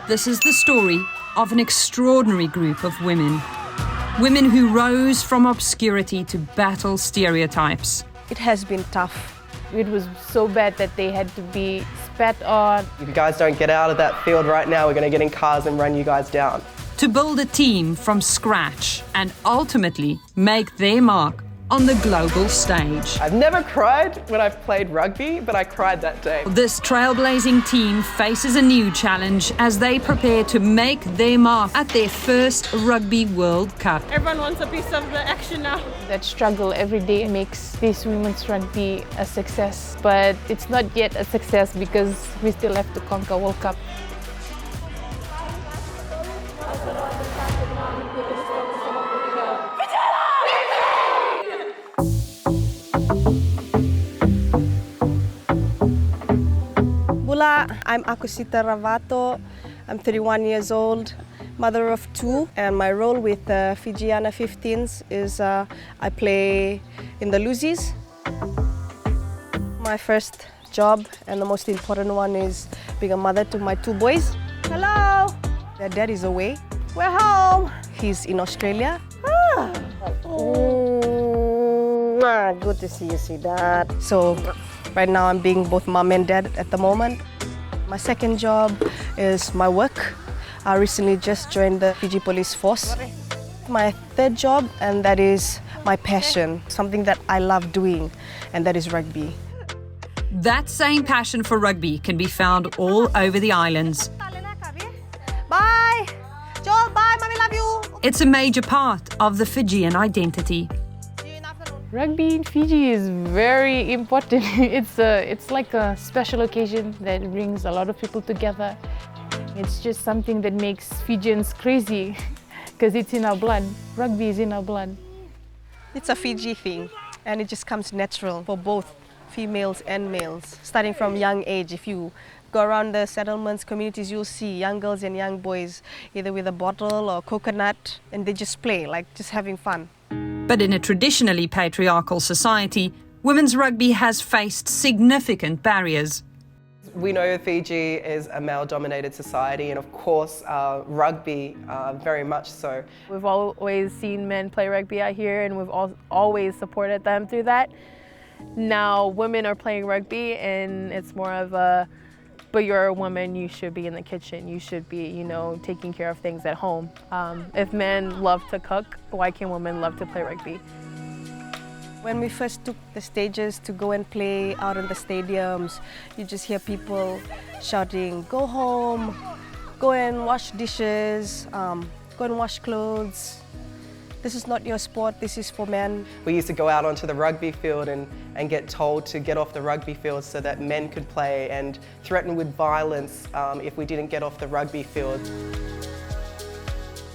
This is the story of an extraordinary group of women. Women who rose from obscurity to battle stereotypes. It has been tough. It was so bad that they had to be spat on. If you guys don't get out of that field right now, we're going to get in cars and run you guys down. To build a team from scratch and ultimately make their mark on the global stage. I've never cried when I've played rugby, but I cried that day. This trailblazing team faces a new challenge as they prepare to make their mark at their first Rugby World Cup. Everyone wants a piece of the action now. That struggle every day makes this women's rugby a success, but it's not yet a success because we still have to conquer World Cup. I'm Akusita Ravato. I'm 31 years old, mother of 2, and my role with Fijiana 15s is I play in the Lusies. My first job and the most important one is being a mother to my 2 boys. Hello! Their dad is away. We're home. He's in Australia. Good to see you, Dad. So right now I'm being both mom and dad at the moment. My second job is my work. I recently just joined the Fiji Police Force. My third job, and that is my passion, something that I love doing, and that is rugby. That same passion for rugby can be found all over the islands. Bye! Joel, bye, mommy love you! It's a major part of the Fijian identity. Rugby in Fiji is very important. It's like a special occasion that brings a lot of people together. It's just something that makes Fijians crazy because it's in our blood. Rugby is in our blood. It's a Fiji thing, and it just comes natural for both females and males. Starting from young age, if you go around the settlements, communities, you'll see young girls and young boys either with a bottle or coconut, and they just play, like just having fun. But in a traditionally patriarchal society, women's rugby has faced significant barriers. We know Fiji is a male-dominated society, and of course rugby very much so. We've always seen men play rugby out here, and we've always supported them through that. Now women are playing rugby, and it's more of a, but you're a woman, you should be in the kitchen, you should be, taking care of things at home. If men love to cook, why can women love to play rugby? When we first took the stages to go and play out in the stadiums, you just hear people shouting, go home, go and wash dishes, go and wash clothes. This is not your sport, this is for men. We used to go out onto the rugby field and get told to get off the rugby field so that men could play, and threatened with violence if we didn't get off the rugby field.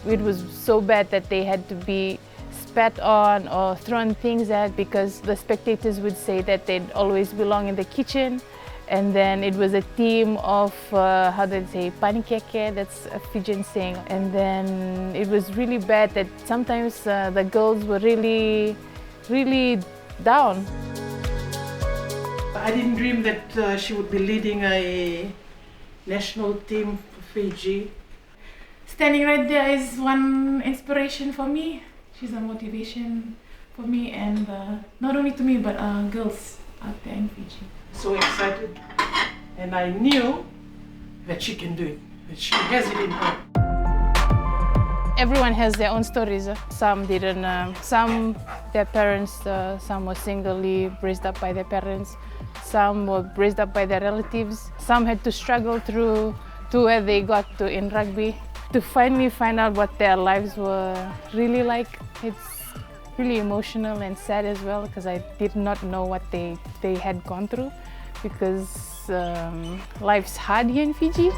It was so bad that they had to be spat on or thrown things at because the spectators would say that they'd always belong in the kitchen. And then it was a theme of, how do they say, panikeke, that's a Fijian saying. And then it was really bad that sometimes the girls were really, really down. I didn't dream that she would be leading a national team for Fiji. Standing right there is one inspiration for me. She's a motivation for me, and not only to me, but girls out there in Fiji. So excited, and I knew that she can do it, that she has it in her. Everyone has their own stories. Some didn't, some their parents, some were singly raised up by their parents, some were raised up by their relatives, some had to struggle through to where they got to in rugby. To finally find out what their lives were really like, it's really emotional and sad as well, because I did not know what they had gone through, because life's hard here in Fiji.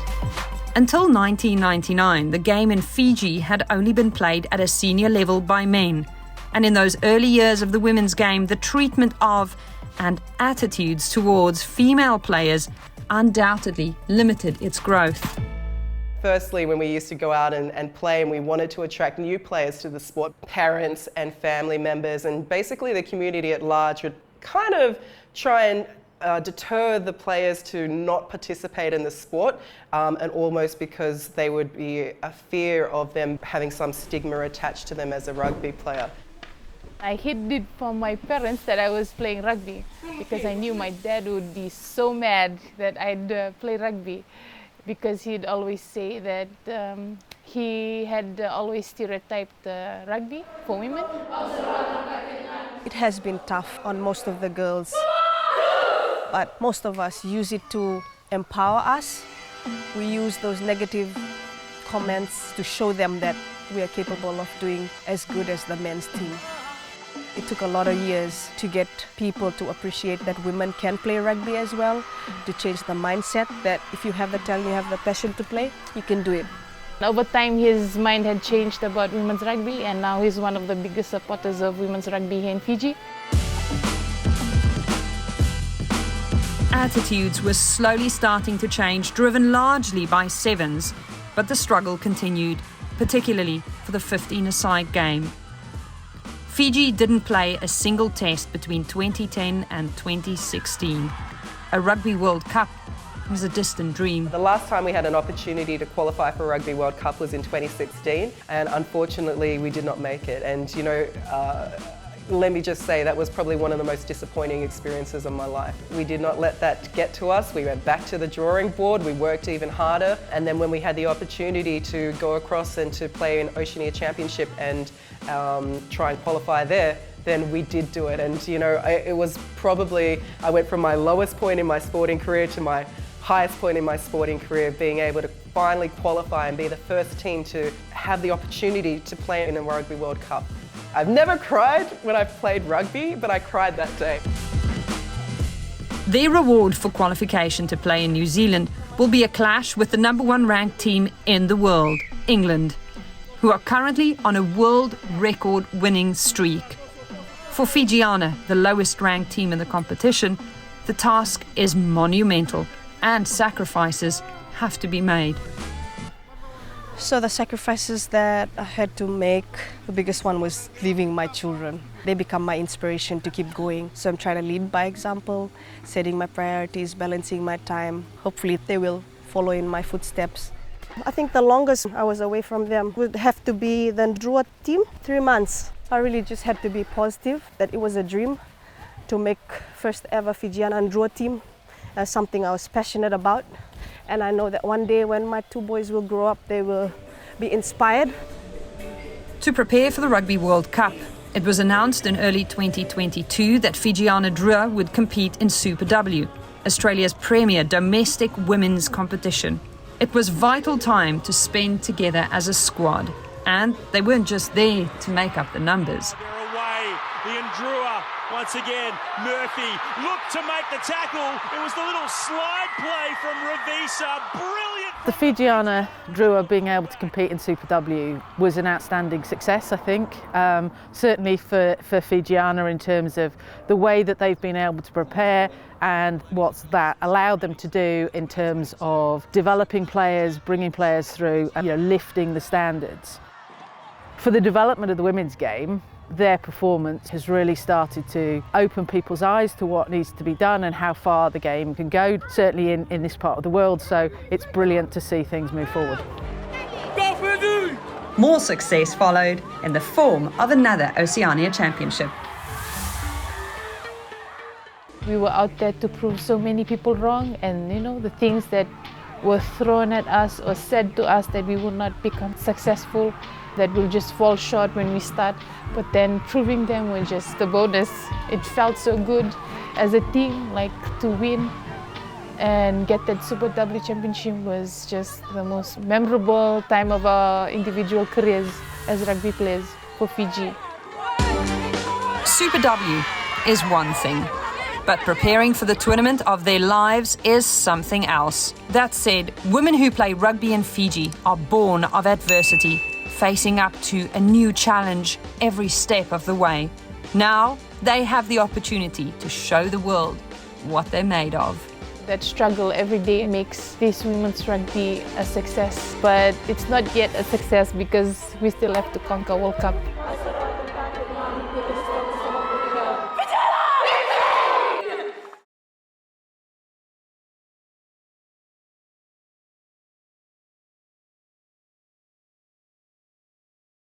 Until 1999, the game in Fiji had only been played at a senior level by men. And in those early years of the women's game, the treatment of and attitudes towards female players undoubtedly limited its growth. Firstly, when we used to go out and play and we wanted to attract new players to the sport, parents and family members and basically the community at large would kind of try and deter the players to not participate in the sport, and almost because they would be a fear of them having some stigma attached to them as a rugby player. I hid it from my parents that I was playing rugby because I knew my dad would be so mad that I'd play rugby, because he'd always say that he had always stereotyped rugby for women. It has been tough on most of the girls, but most of us use it to empower us. We use those negative comments to show them that we are capable of doing as good as the men's team. It took a lot of years to get people to appreciate that women can play rugby as well, to change the mindset that if you have the talent, you have the passion to play, you can do it. Over time, his mind had changed about women's rugby, and now he's one of the biggest supporters of women's rugby here in Fiji. Attitudes were slowly starting to change, driven largely by sevens, but the struggle continued, particularly for the 15-a-side game. Fiji didn't play a single test between 2010 and 2016. A Rugby World Cup was a distant dream. The last time we had an opportunity to qualify for Rugby World Cup was in 2016, and unfortunately we did not make it. And you know, let me just say that was probably one of the most disappointing experiences of my life. We did not let that get to us. We went back to the drawing board, we worked even harder, and then when we had the opportunity to go across and to play in Oceania Championship and try and qualify there, then we did do it. And you know, it was probably, I went from my lowest point in my sporting career to my highest point in my sporting career, being able to finally qualify and be the first team to have the opportunity to play in a Rugby World Cup. I've never cried when I've played rugby, but I cried that day. Their reward for qualification to play in New Zealand will be a clash with the #1 ranked team in the world, England, who are currently on a world record winning streak. For Fijiana, the lowest ranked team in the competition, the task is monumental and sacrifices have to be made. So the sacrifices that I had to make, the biggest one was leaving my children. They become my inspiration to keep going. So I'm trying to lead by example, setting my priorities, balancing my time. Hopefully they will follow in my footsteps. I think the longest I was away from them would have to be the Drua team, 3 months. I really just had to be positive that it was a dream to make first ever Fijiana and Drua team, something I was passionate about. And I know that one day when my 2 boys will grow up, they will be inspired. To prepare for the Rugby World Cup, it was announced in early 2022 that Fijiana Drua would compete in Super W, Australia's premier domestic women's competition. It was vital time to spend together as a squad, and they weren't just there to make up the numbers. They're away, the Ndrua once again. Murphy looked to make the tackle. It was the little slide play from Ravisa. Brilliant. The Fijiana Drua being able to compete in Super W was an outstanding success, I think. Certainly for Fijiana in terms of the way that they've been able to prepare and what's that allowed them to do in terms of developing players, bringing players through, and lifting the standards. For the development of the women's game, their performance has really started to open people's eyes to what needs to be done and how far the game can go, certainly in this part of the world. So it's brilliant to see things move forward. More success followed in the form of another Oceania Championship. We were out there to prove so many people wrong, and the things that were thrown at us or said to us that we would not become successful, that will just fall short when we start, but then proving them was just a bonus. It felt so good as a team, like to win and get that Super W championship was just the most memorable time of our individual careers as rugby players for Fiji. Super W is one thing, but preparing for the tournament of their lives is something else. That said, women who play rugby in Fiji are born of adversity, facing up to a new challenge every step of the way. Now, they have the opportunity to show the world what they're made of. That struggle every day makes this women's rugby a success, but it's not yet a success because we still have to conquer World Cup.